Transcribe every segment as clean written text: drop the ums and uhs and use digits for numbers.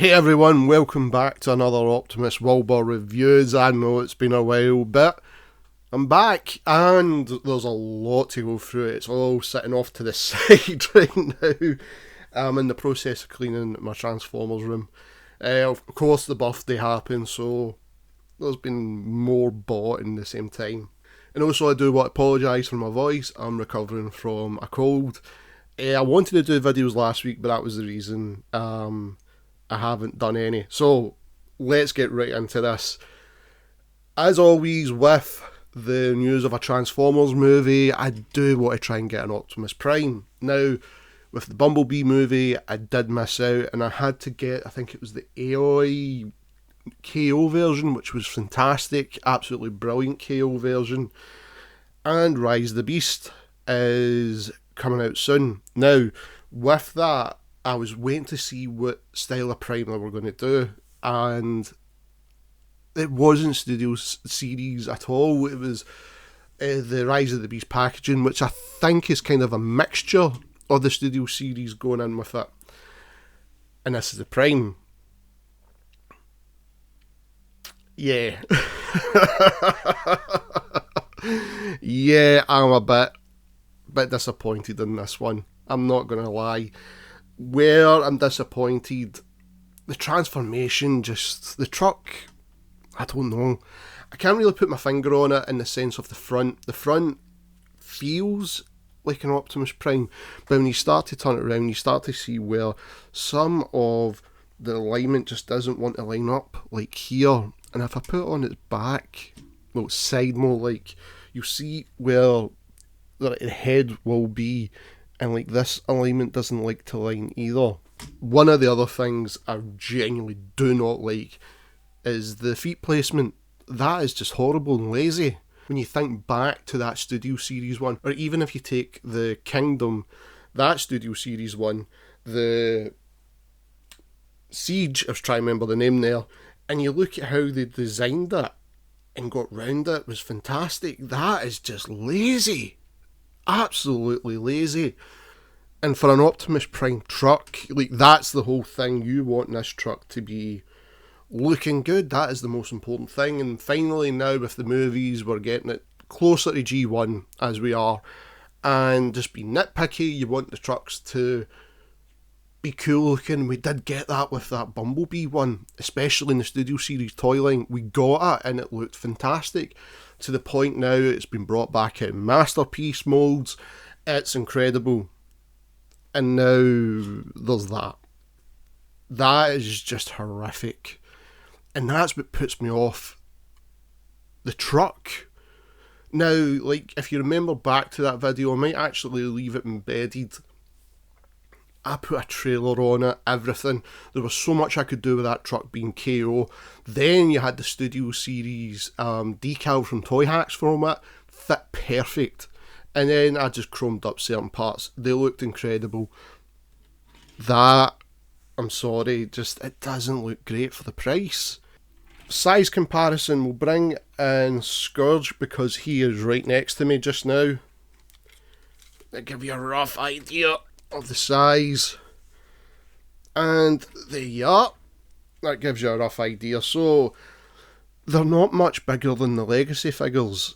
Hey everyone, welcome back to another Optimus Wilbur reviews. I know it's been a while, but I'm back and there's a lot to go through. It's all sitting off to the side right now. I'm in the process of cleaning my Transformers room. Of course the birthday happened, so there's been more bought in the same time. And also I do want to apologise for my voice. I'm recovering from a cold. I wanted to do videos last week, but that was the reason. I haven't done any. So let's get right into this. As always with the news of a Transformers movie, I do want to try and get an Optimus Prime. Now, with the Bumblebee movie, I did miss out and I had to get, I think it was the AOI KO version, which was fantastic, absolutely brilliant KO version. And Rise of the Beast is coming out soon. Now, with that, I was waiting to see what style of Prime they were going to do, and it wasn't Studio Series at all. It was the Rise of the Beast packaging, which I think is kind of a mixture of the Studio Series going in with it. And this is the Prime. Yeah. Yeah, I'm a bit disappointed in this one. I'm not going to lie. Where I'm disappointed, the transformation, just the truck, I don't know. I can't really put my finger on it in the sense of the front. The front feels like an Optimus Prime, but when you start to turn it around, you start to see where some of the alignment just doesn't want to line up, like here. And if I put it on its back, well, side more, like, you'll see where the head will be. And like this alignment doesn't like to line either. One of the other things I genuinely do not like is the feet placement. That is just horrible and lazy. When you think back to that Studio Series one, or even if you take the Kingdom, that Studio Series one, the Siege, I was trying to remember the name there, and you look at how they designed it and got round it, was fantastic. That is just lazy. Absolutely lazy. And for an Optimus Prime truck, like, that's the whole thing. You want this truck to be looking good. That is the most important thing. And finally now with the movies, we're getting it closer to G1 as we are. And just be nitpicky, you want the trucks to be cool looking. We did get that with that Bumblebee one, especially in the Studio Series toy line. We got it and it looked fantastic. To the point now it's been brought back in masterpiece molds. It's incredible. And now there's that. That is just horrific. And that's what puts me off the truck. Now, like, if you remember back to that video, I might actually leave it embedded. I put a trailer on it, everything. There was so much I could do with that truck being KO. Then you had the Studio Series decal from Toy Hacks from it. Fit perfect. And then I just chromed up certain parts. They looked incredible. That, I'm sorry, just it doesn't look great for the price. Size comparison, will bring in Scourge because he is right next to me just now. I'll give you a rough idea of the size, and there you are. That gives you a rough idea. So they're not much bigger than the Legacy figures.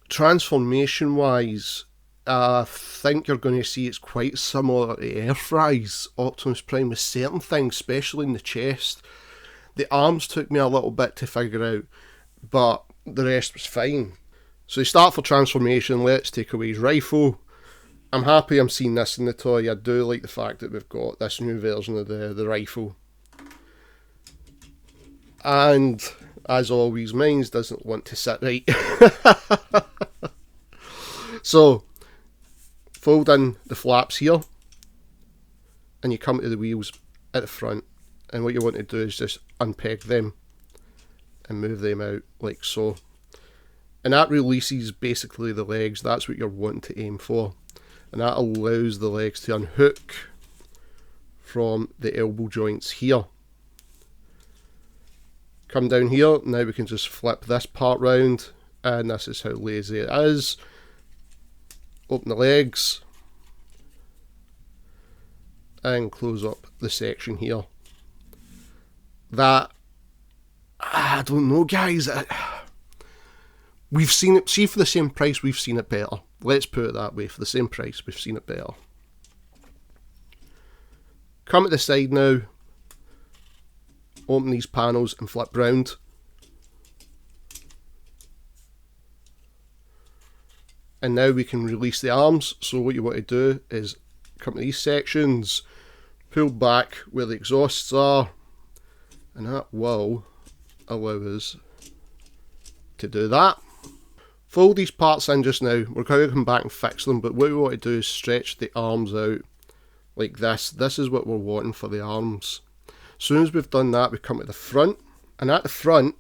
Transformation wise, I think you're going to see it's quite similar to Earthrise Optimus Prime with certain things, especially in the chest. The arms took me a little bit to figure out, but the rest was fine. So you start for transformation. Let's take away his rifle. I'm happy I'm seeing this in the toy. I do like the fact that we've got this new version of the rifle. And, as always, mine doesn't want to sit right. So, fold in the flaps here. And you come to the wheels at the front. And what you want to do is just unpeg them. And move them out like so. And that releases basically the legs. That's what you're wanting to aim for. And that allows the legs to unhook from the elbow joints here. Come down here, now we can just flip this part round, and this is how lazy it is. Open the legs, and close up the section here. That, I don't know, guys. We've seen it, see, for the same price, we've seen it better. Let's put it that way, for the same price, we've seen it better. Come to the side now, open these panels and flip round. And now we can release the arms. So what you want to do is come to these sections, pull back where the exhausts are, and that will allow us to do that. Fold these parts in just now. We're going to come back and fix them, but what we want to do is stretch the arms out like this. This is what we're wanting for the arms. As soon as we've done that, we come to the front, and at the front,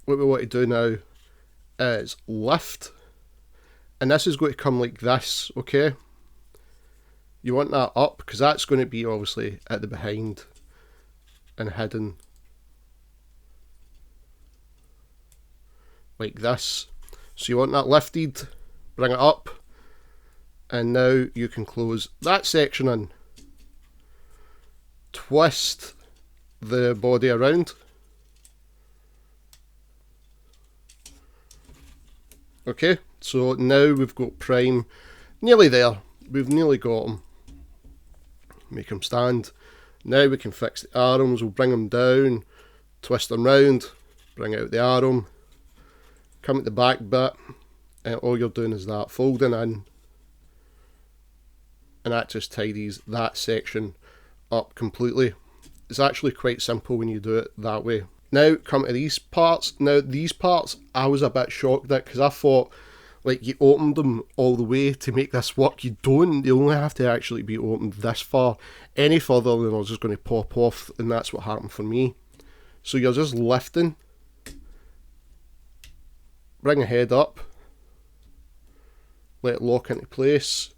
what we want to do now is lift, and this is going to come like this, okay? You want that up, because that's going to be obviously at the behind and hidden like this. So you want that lifted, bring it up, and now you can close that section in. Twist the body around. Okay, so now we've got Prime nearly there. We've nearly got him. Make him stand. Now we can fix the arms. We'll bring them down, twist them round, bring out the arm, come at the back bit, and all you're doing is that, folding in, and that just tidies that section up completely. It's actually quite simple when you do it that way. Now come to these parts. Now these parts I was a bit shocked at, because I thought like you opened them all the way to make this work. You don't. They only have to actually be opened this far. Any further then they're just going to pop off, and that's what happened for me. So you're just lifting, bring the head up, let it lock into place,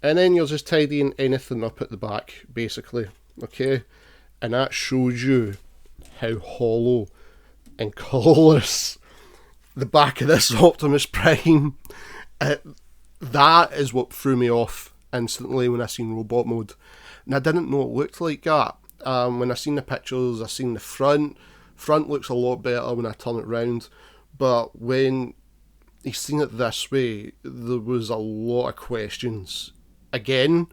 and then you're just tidying anything up at the back basically, okay? And that shows you how hollow and colourless the back of this Optimus Prime. That is what threw me off instantly when I seen robot mode, and I didn't know it looked like that. When I seen the pictures, I seen the front looks a lot better when I turn it round, but when you seen it this way, there was a lot of questions. Again,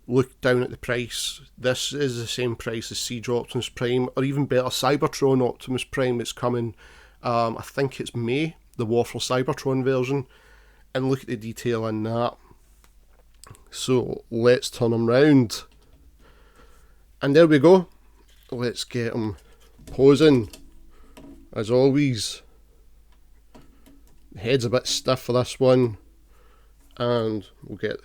look down at the price. This is the same price as Siege Optimus Prime, or even better, Cybertron Optimus Prime. It's coming, I think it's May, the War for Cybertron version, and look at the detail in that. So let's turn him round, and there we go. Let's get him posing as always. The head's a bit stiff for this one, and we'll get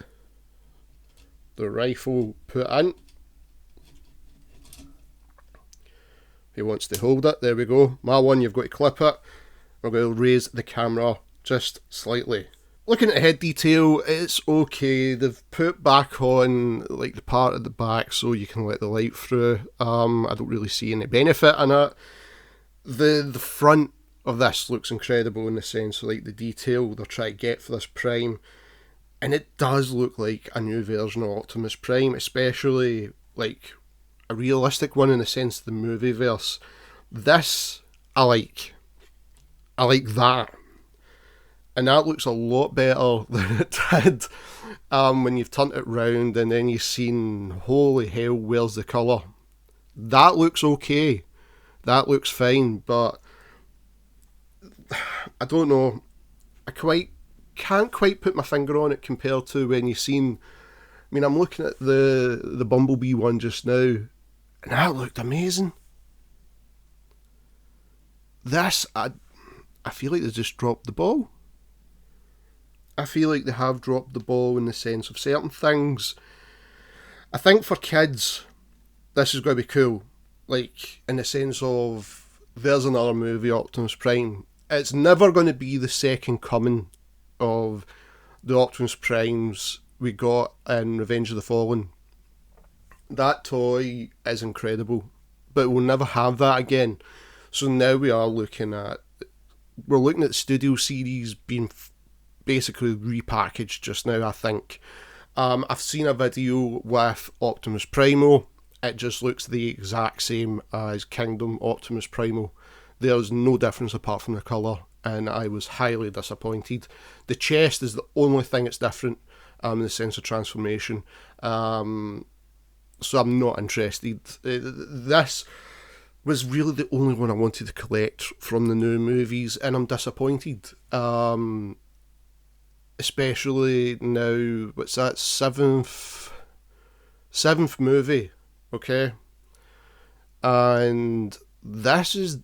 the rifle put in. He wants to hold it. There we go. My one, you've got to clip it. We're going to raise the camera just slightly. Looking at the head detail, it's okay. They've put back on like the part at the back so you can let the light through. I don't really see any benefit in it. The front of this looks incredible in the sense of like the detail they're trying to get for this Prime. And it does look like a new version of Optimus Prime, especially like a realistic one in the sense of the movie verse. This, I like. I like that. And that looks a lot better than it did when you've turned it round and then you've seen, holy hell, where's the colour? That looks okay. That looks fine, but I don't know. I can't quite put my finger on it compared to when you've seen, I mean, I'm looking at the Bumblebee one just now, and that looked amazing. This, I feel like they just dropped the ball. I feel like they have dropped the ball in the sense of certain things. I think for kids, this is going to be cool. Like, in the sense of, there's another movie, Optimus Prime. It's never going to be the second coming of the Optimus Primes we got in Revenge of the Fallen. That toy is incredible, but we'll never have that again. So now we're looking at the Studio series being basically repackaged just now, I think. I've seen a video with Optimus Primo. It just looks the exact same as Kingdom Optimus Primo. There's no difference apart from the colour, and I was highly disappointed. The chest is the only thing that's different in the sense of transformation. So I'm not interested. This was really the only one I wanted to collect from the new movies, and I'm disappointed. Especially now, what's that, seventh movie, okay? And this is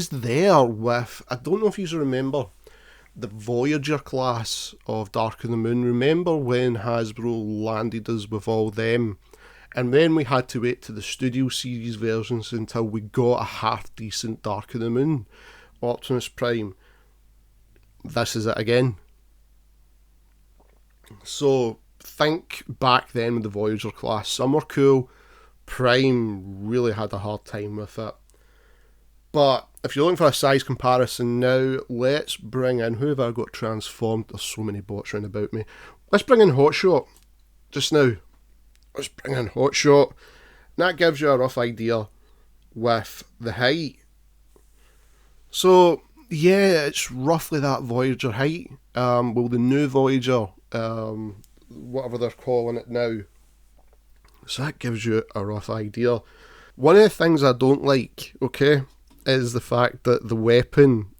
there with, I don't know if you remember the Voyager class of Dark of the Moon. Remember when Hasbro landed us with all them? And then we had to wait to the Studio Series versions until we got a half-decent Dark of the Moon Optimus Prime. This is it again. So, think back then with the Voyager class. Some were cool. Prime really had a hard time with it. But if you're looking for a size comparison now, let's bring in... Who have I got transformed? There's so many bots round about me. Let's bring in Hotshot just now. Let's bring in Hotshot. And that gives you a rough idea with the height. So, yeah, it's roughly that Voyager height. Well, the new Voyager, whatever they're calling it now. So that gives you a rough idea. One of the things I don't like, okay, is the fact that the weapon,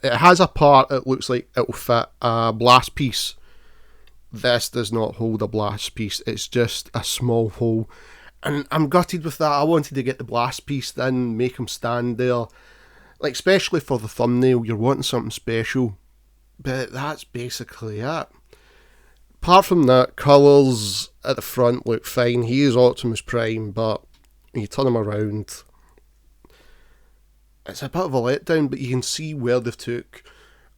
it has a part that looks like it'll fit a blast piece. This does not hold a blast piece. It's just a small hole. And I'm gutted with that. I wanted to get the blast piece then, make him stand there. Like, especially for the thumbnail, you're wanting something special. But that's basically it. Apart from that, colours at the front look fine. He is Optimus Prime, but when you turn him around, it's a bit of a letdown, but you can see where they've took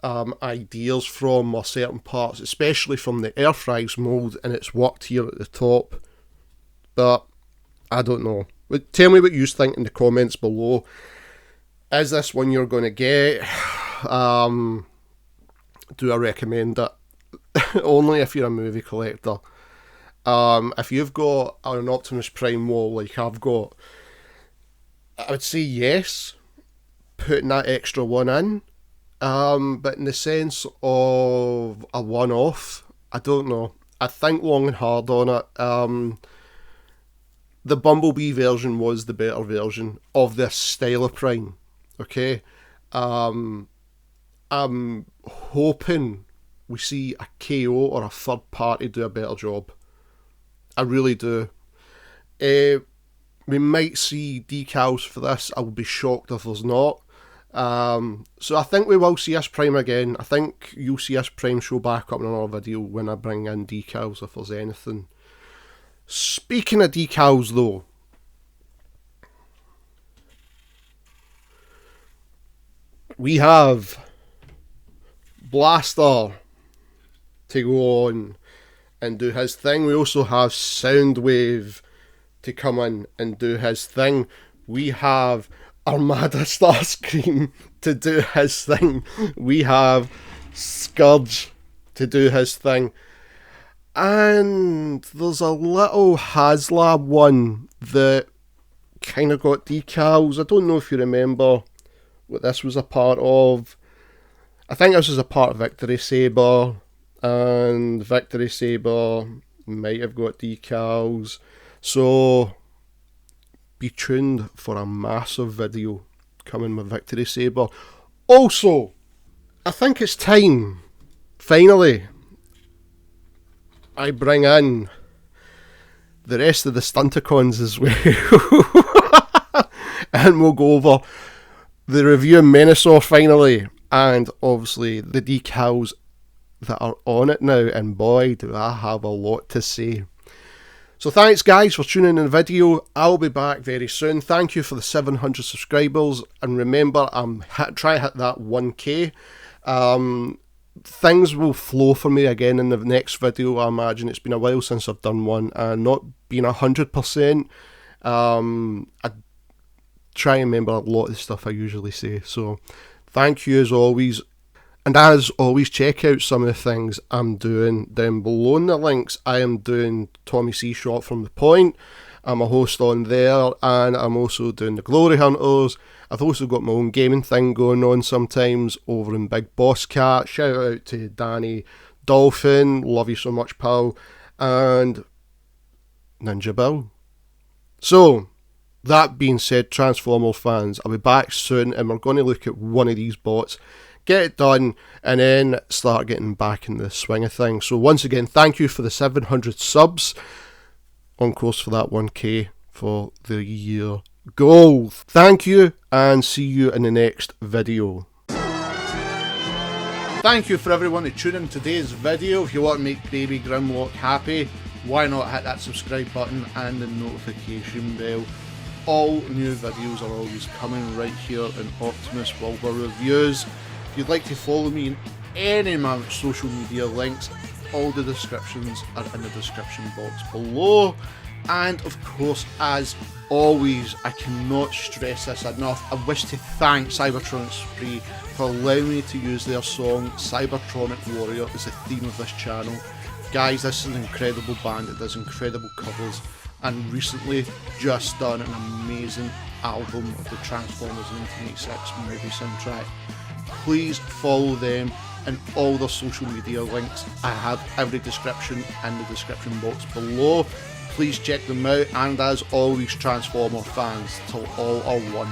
ideas from, or certain parts, especially from the Earthrise mould, and it's worked here at the top. But I don't know. Tell me what you think in the comments below. Is this one you're going to get? Do I recommend it? Only if you're a movie collector. If you've got an Optimus Prime wall like I've got, I would say yes, putting that extra one in. But in the sense of a one-off, I don't know. I think long and hard on it. The Bumblebee version was the better version of this style of Prime. Okay? I'm hoping we see a KO or a third party do a better job. I really do. We might see decals for this. I would be shocked if there's not. So I think we will see us Prime again. I think you'll see us Prime show back up in another video when I bring in decals if there's anything. Speaking of decals though, we have Blaster to go on and do his thing. We also have Soundwave to come in and do his thing. We have Armada Starscream to do his thing. We have Scourge to do his thing. And there's a little HasLab one that kind of got decals. I don't know if you remember what this was a part of. I think this was a part of Victory Saber, and Victory Saber might have got decals. So be tuned for a massive video coming with Victory Saber. Also, I think it's time, finally, I bring in the rest of the Stunticons as well. And we'll go over the review of Menasor finally, and obviously the decals that are on it now, and boy do I have a lot to say. So thanks guys for tuning in the video. I'll be back very soon. Thank you for the 700 subscribers, and remember, I'm trying to hit that 1k. Things will flow for me again in the next video. I imagine it's been a while since I've done one, and not being 100%. I try and remember a lot of the stuff I usually say. So thank you as always. And as always, check out some of the things I'm doing down below in the links. I am doing Tommy C. Shot from the Point. I'm a host on there, and I'm also doing the Glory Hunters. I've also got my own gaming thing going on sometimes over in Big Boss Cat. Shout out to Danny Dolphin, love you so much, pal, and Ninja Bill. So, that being said, Transformer fans, I'll be back soon, and we're going to look at one of these bots, get it done, and then start getting back in the swing of things. So once again, thank you for the 700 subs. On course for that 1k for the year goal. Thank you, and see you in the next video. Thank you for everyone to tune in today's video. If you want to make baby Grimlock happy, why not hit that subscribe button and the notification bell. All new videos are always coming right here in Optimus Wilbur Reviews. If you'd like to follow me in any of my social media links, all the descriptions are in the description box below. And of course, as always, I cannot stress this enough, I wish to thank Cybertronic Spree for allowing me to use their song Cybertronic Warrior as the theme of this channel. Guys, this is an incredible band that does incredible covers, and recently just done an amazing album of the Transformers 1986 movie soundtrack. Please follow them and all their social media links. I have every description in the description box below. Please check them out, and as always, Transformer fans, till all are one.